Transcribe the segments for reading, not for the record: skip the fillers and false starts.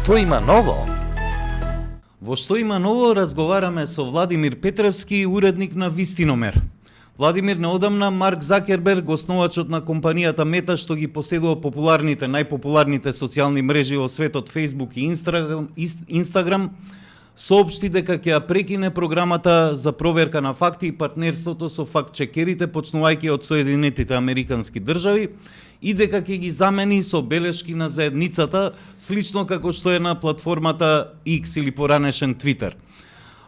Што има ново? Во Што има ново разговараме со Владимир Петревски, уредник на Вистиномер. Владимир, неодамна Марк Закерберг, основачот на компанијата Мета, што ги поседува најпопуларните социјални мрежи во светот Facebook и Instagram, соопшти дека ќе ја прекине програмата за проверка на факти и партнерството со факт-чекерите, почнувајќи од Соединетите Американски држави, и дека ќе ги замени со белешки на заедницата, слично како што е на платформата X или поранешен Twitter.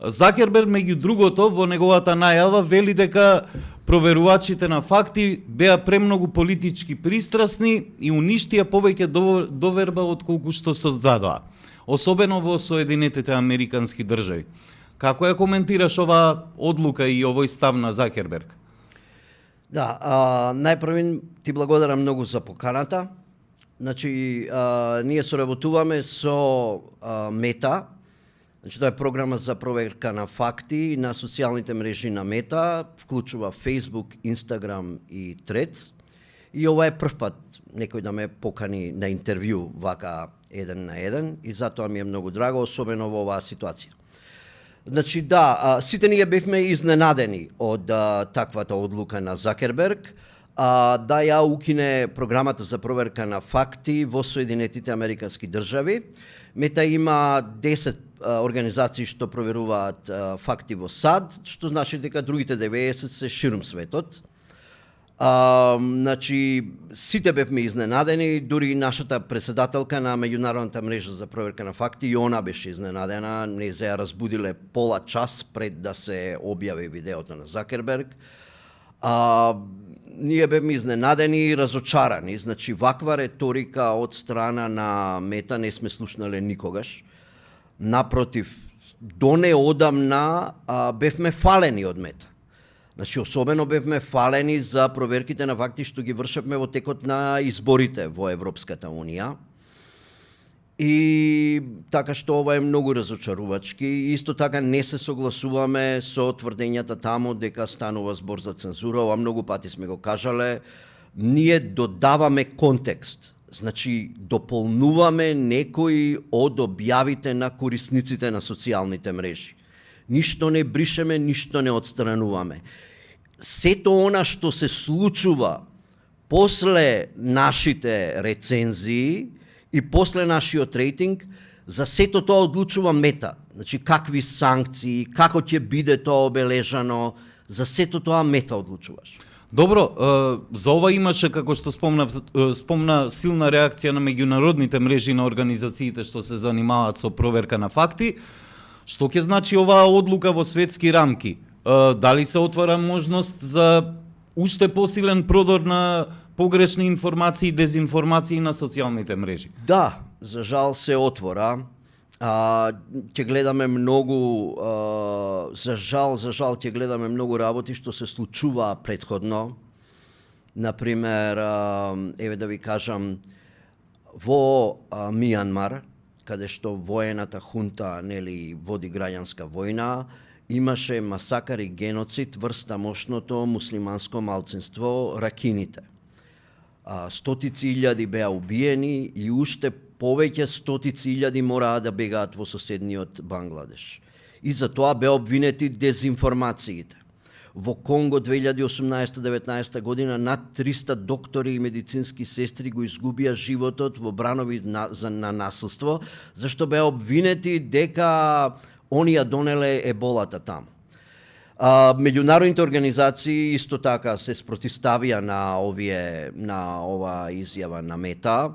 Закерберг, меѓу другото, во неговата најава вели дека проверувачите на факти беа премногу политички пристрасни и уништија повеќе доверба отколку што создадоа, особено во Соединетите Американски држави. Како ја коментираш оваа одлука и овој став на Закерберг? Да, најпрво ти благодарам многу за поканата. Значи, ние соработуваме со Мета. Значи, тоа е програма за проверка на факти на социјалните мрежи на Мета, вклучува Facebook, Instagram и Threads. И ова е прв пат некој да ме покани на интервју вака еден на еден и затоа ми е многу драго, особено во оваа ситуација. Значи да, сите ние бевме изненадени од таквата одлука на Закерберг да ја укине програмата за проверка на факти во Соединетите Американски држави. Мета има 10 организации што проверуваат факти во САД, што значи дека другите 90 се ширум светот. Значи, сите бевме изненадени, дури нашата председателка на меѓународната мрежа за проверка на факти, и она беше изненадена, не се ја разбудиле пола час пред да се објави видеото на Закерберг. Ние бевме изненадени и разочарани, значи ваква реторика од страна на Мета не сме слушнале никогаш. Напротив, до неодамна бевме фалени од Мета. Значи, особено бевме фалени за проверките на факти што ги вршевме во текот на изборите во Европската Унија. И така што ова е многу разочарувачки. Исто така не се согласуваме со тврдењата таму дека станува збор за цензура. Ова многу пати сме го кажале. Ние додаваме контекст. Значи, дополнуваме некои од објавите на корисниците на социјалните мрежи. Ништо не бришеме, ништо не отстрануваме. Сето она што се случува после нашите рецензии и после нашиот рейтинг, за сето тоа одлучува Мета. Значи, какви санкции, како ќе биде тоа обележано, за сето тоа Мета одлучуваш. Добро, за ова имаше, како што спомна силна реакција на меѓународните мрежи на организациите што се занимаваат со проверка на факти. Што ќе значи оваа одлука во светски рамки? Дали се отвара можност за уште посилен продор на погрешни информации и дезинформации на социјалните мрежи? Да, за жал се отвора. Ќе гледаме многу, за жал ќе гледаме многу работи што се случува предходно. Например, еве да ви кажам, во Мијанмар, каде што воената хунта води граѓанска војна, имаше масакар и геноцид врз тамошното муслиманско малцинство ракините. Стотици илјади беа убиени и уште повеќе стотици илјади мораа да бегаат во соседниот Бангладеш. И за тоа беа обвинети дезинформациите. Во Конго 2018-19 година над 300 доктори и медицински сестри го изгубија животот во бранови на насилство, зашто беа обвинети дека они ја донеле еболата таму. Меѓународните организации исто така се спротивставија на ова изјава на Мета.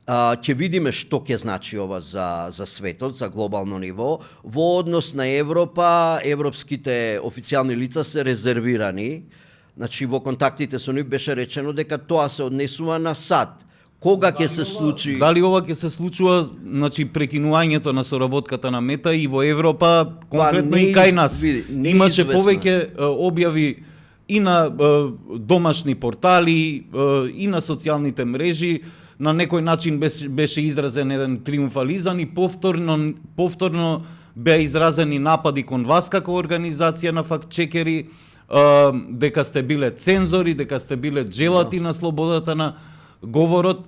Ќе видиме што ќе значи ова за светот, за глобално ниво. Во однос на Европа, европските официјални лица се резервирани. Значи, во контактите со нив беше речено дека тоа се однесува на САД. Кога ќе се случи? Дали ова ќе се случува, значи прекинувањето на соработката на Мета и во Европа, конкретно и кај нас? Имаше повеќе објави и на домашни портали, и на социјалните мрежи. На некој начин беше изразен еден триумфализам и повторно беа изразени напади кон вас како организација на факт-чекери, дека сте биле цензори, дека сте биле джелати на слободата на говорот.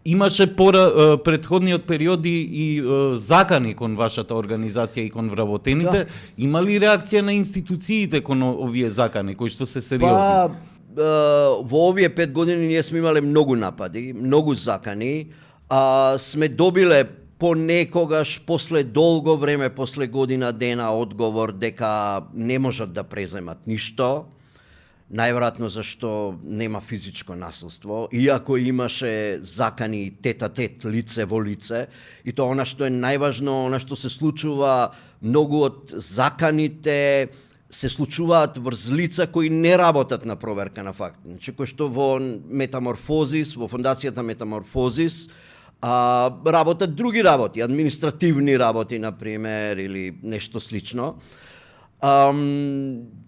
имаше предходниот периоди и закани кон вашата организација и кон вработените. Има ли реакција на институциите кон овие закани, кои што се сериозни? Во овие 5 години ние сме имале многу напади, многу закани, сме добиле понекогаш после долго време, после година дена одговор дека не можат да преземат ништо, најверојатно зашто нема физичко насилство, иако имаше закани тет-а-тет, лице во лице, и тоа она што е најважно, она што се случува, многу од заканите се случуваат врз лица кои не работат на проверка на факти. Значи, кој што во Метаморфозис, во фондацијата Метаморфозис, работат други работи, административни работи, например, или нешто слично.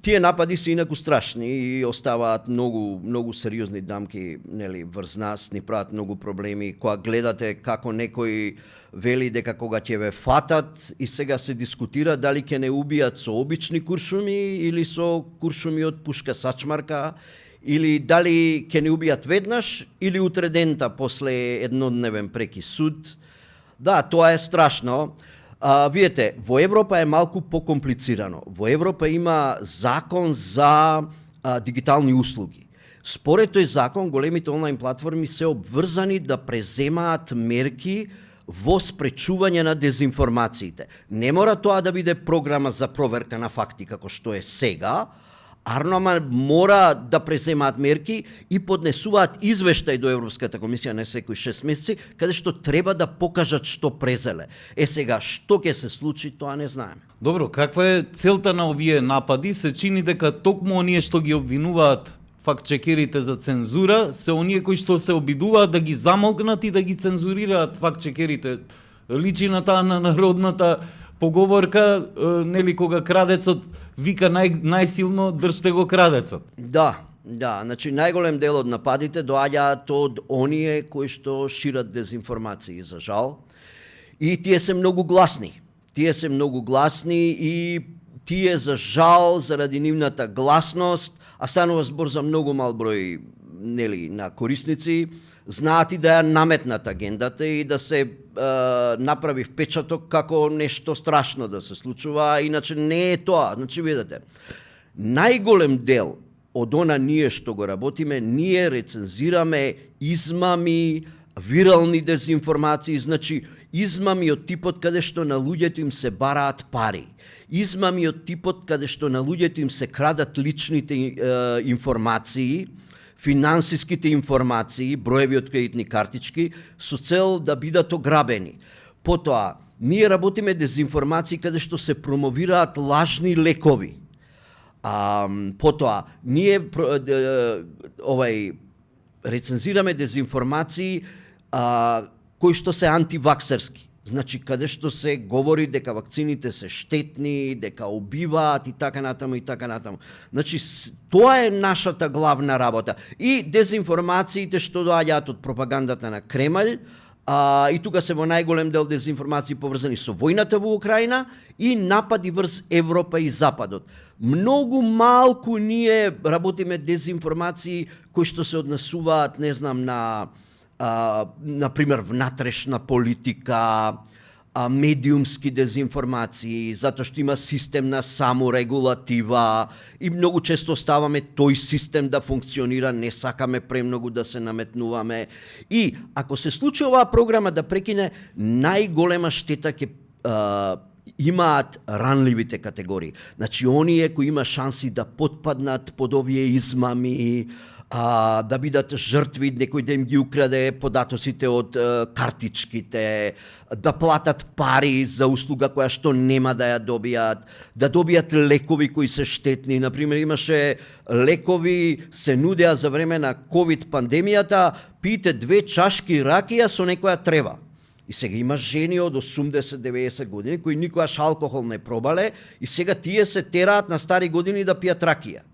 Тие напади се инаку страшни и оставаат многу сериозни дамки, нели, врз нас, ни прават многу проблеми. Кога гледате како некој вели дека кога ќе ве фатат и сега се дискутира дали ќе не убијат со обични куршуми или со куршуми од пушка сачмарка, или дали ќе не убијат веднаш или утре дента после еднодневен преки суд. Да, тоа е страшно. Видете, во Европа е малку покомплицирано. Во Европа има закон за дигитални услуги. Според тој закон, големите онлайн платформи се обврзани да преземаат мерки во спречување на дезинформациите. Не мора тоа да биде програма за проверка на факти како што е сега, ама мора да преземаат мерки и поднесуваат извештај до Европската комисија на секој 6 месеци, каде што треба да покажат што презеле. Сега, што ќе се случи, тоа не знаеме. Добро, каква е целта на овие напади? Се чини дека токму оние што ги обвинуваат фактчекерите за цензура, се оние кои што се обидуваат да ги замолкнат и да ги цензурираат фактчекерите. Личи на таа на народната поговорка, нели, кога крадецот вика најсилно држте го крадецот. Да, значи најголем дел од нападите доаѓаат од оние кои што шират дезинформации, за жал. И тие се многу гласни. И тие, за жал, заради нивната гласност, а станува збор за многу мал број, нели, на корисници, знаат и да ја наметнат агендата и да се направи впечаток како нешто страшно да се случува, иначе не е тоа. Значи, видите, најголем дел од она ние што го работиме, ние рецензираме измами, вирални дезинформации, значи измами од типот каде што на луѓето им се бараат пари, измами од типот каде што на луѓето им се крадат личните информации, финансиските информации, броеви од кредитни картички, со цел да бидат ограбени. Потоа, ние работиме дезинформации каде што се промовираат лажни лекови. Потоа, ние рецензираме дезинформации кои што се антиваксерски. Значи, каде што се говори дека вакцините се штетни, дека убиваат и така натаму. Значи, тоа е нашата главна работа. И дезинформациите што доаѓаат од пропагандата на Кремљ, и тука се во најголем дел дезинформации поврзани со војната во Украина и напади врз Европа и Западот. Многу малку ние работиме дезинформации кои што се однесуваат, не знам, например, внатрешна политика, медиумски дезинформации, затоа што има систем на саморегулатива и многу често оставаме тој систем да функционира, не сакаме премногу да се наметнуваме. И ако се случи оваа програма да прекине, најголема штета ќе имаат ранливите категории. Значи, оние кои има шанси да потпаднат под овие измами, да бидат жртви, некој да им ги украде податоците од картичките, да платат пари за услуга која што нема да ја добијат, да добијат лекови кои се штетни. Например, имаше лекови, се нудеа за време на COVID пандемијата, пиете 2 чашки ракија со некоја трева. И сега има жени од 80-90 години кои никогаш алкохол не пробале и сега тие се тераат на стари години да пијат ракија.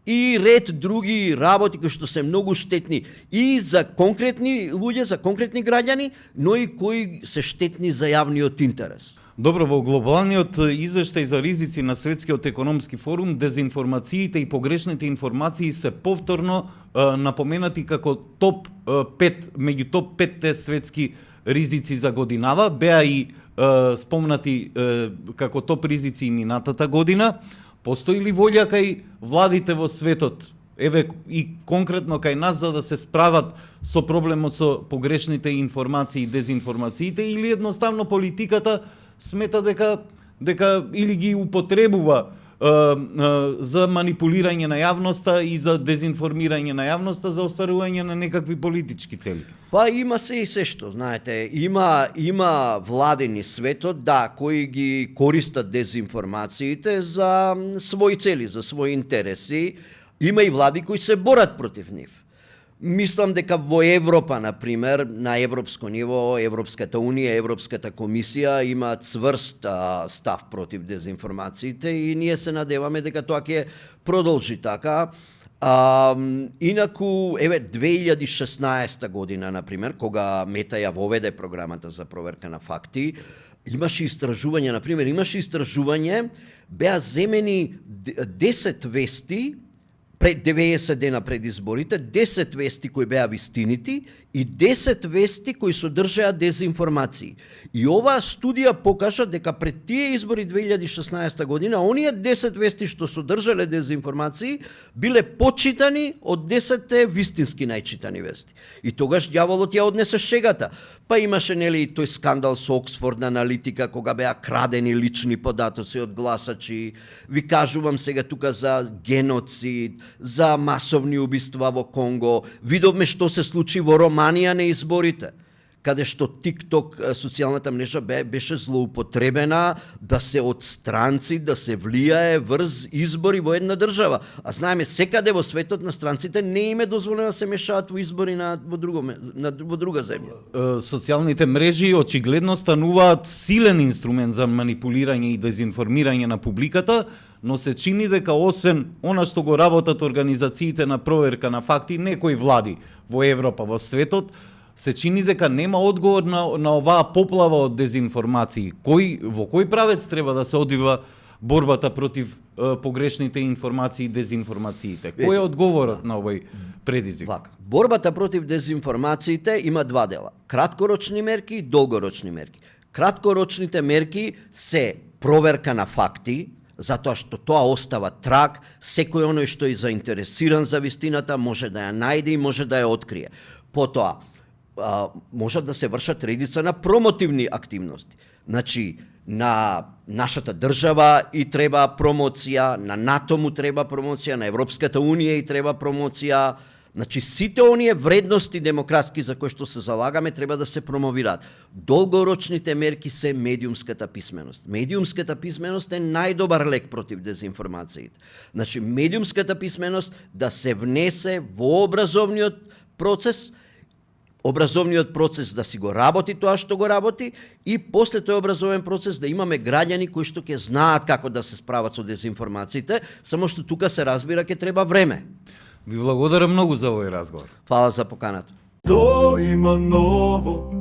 и ред други работи кои што се многу штетни и за конкретни луѓе, за конкретни граѓани, но и кои се штетни за јавниот интерес. Добро, во глобалниот извештај за ризици на Светскиот економски форум, дезинформациите и погрешните информации се повторно напоменати како топ 5, меѓу топ 5 светски ризици за годинава, беа и спомнати како топ ризици и минатата година. Постои ли волја кај владите во светот, еве и конкретно кај нас, за да се справат со проблемот со погрешните информации и дезинформациите, или едноставно политиката смета дека или ги употребува за манипулирање на јавноста и за дезинформирање на јавноста за остварување на некакви политички цели? Па има се и се што, знаете, има владени светот, да, кои ги користат дезинформациите за своји цели, за своји интереси. Има и влади кои се борат против нив. Мислам дека во Европа, например, на европско ниво, Европската Унија, Европската комисија има цврст став против дезинформациите и ние се надеваме дека тоа ќе продолжи така. Инаку, еве, 2016 година, например, кога Мета ја воведе програмата за проверка на факти, имаше истражување, беа земени 10 вести, пред 90 дена пред изборите, 10 вести кои беа вистинити и 10 вести кои содржаа дезинформации. И оваа студија покажа дека пред тие избори 2016 година, оние 10 вести што содржале дезинформации биле почитани од 10 вистински најчитани вести. И тогаш ѓаволот ја однесе шегата. Па имаше, нели, тој скандал со Оксфорд аналитика, кога беа крадени лични податоци од гласачи. Ви кажувам сега тука за геноцид, за масовни убиства во Конго. Видовме што се случи во Романија на изборите, каде што TikTok, социјалната мрежа, беше злоупотребена да се од странци, да се влијае врз избори во една држава. А знаеме, секаде во светот на странците не им е дозволено да се мешаат во избори во друга земја. Социјалните мрежи очигледно стануваат силен инструмент за манипулирање и дезинформирање на публиката, но се чини дека освен она што го работат организациите на проверка на факти, некои влади во Европа, во светот, се чини дека нема одговор на оваа поплава од дезинформации. Во кој правец треба да се одвива борбата против погрешните информации и дезинформациите? Кој е одговорот на овој предизвик? Борбата против дезинформациите има два дела. Краткорочни мерки и долгорочни мерки. Краткорочните мерки се проверка на факти, затоа што тоа остава траг, секој оној што е заинтересиран за вистината може да ја најде и може да ја открие. Потоа, можат да се вршат редица на промотивни активности. Значи, на нашата држава и треба промоција, на НАТО му треба промоција, на Европската Унија и треба промоција. Значи, сите оние вредности демократски за кои што се залагаме треба да се промовираат. Долгорочните мерки се медиумската писменост. Медиумската писменост е најдобар лек против дезинформациите. Значи, медиумската писменост да се внесе во образовниот процес да си го работи тоа што го работи и после тој образовен процес да имаме граѓани кои што ќе знаат како да се справат со дезинформациите, само што тука се разбира ќе треба време. Ви благодарам многу за овој разговор. Фала за поканата. То има ново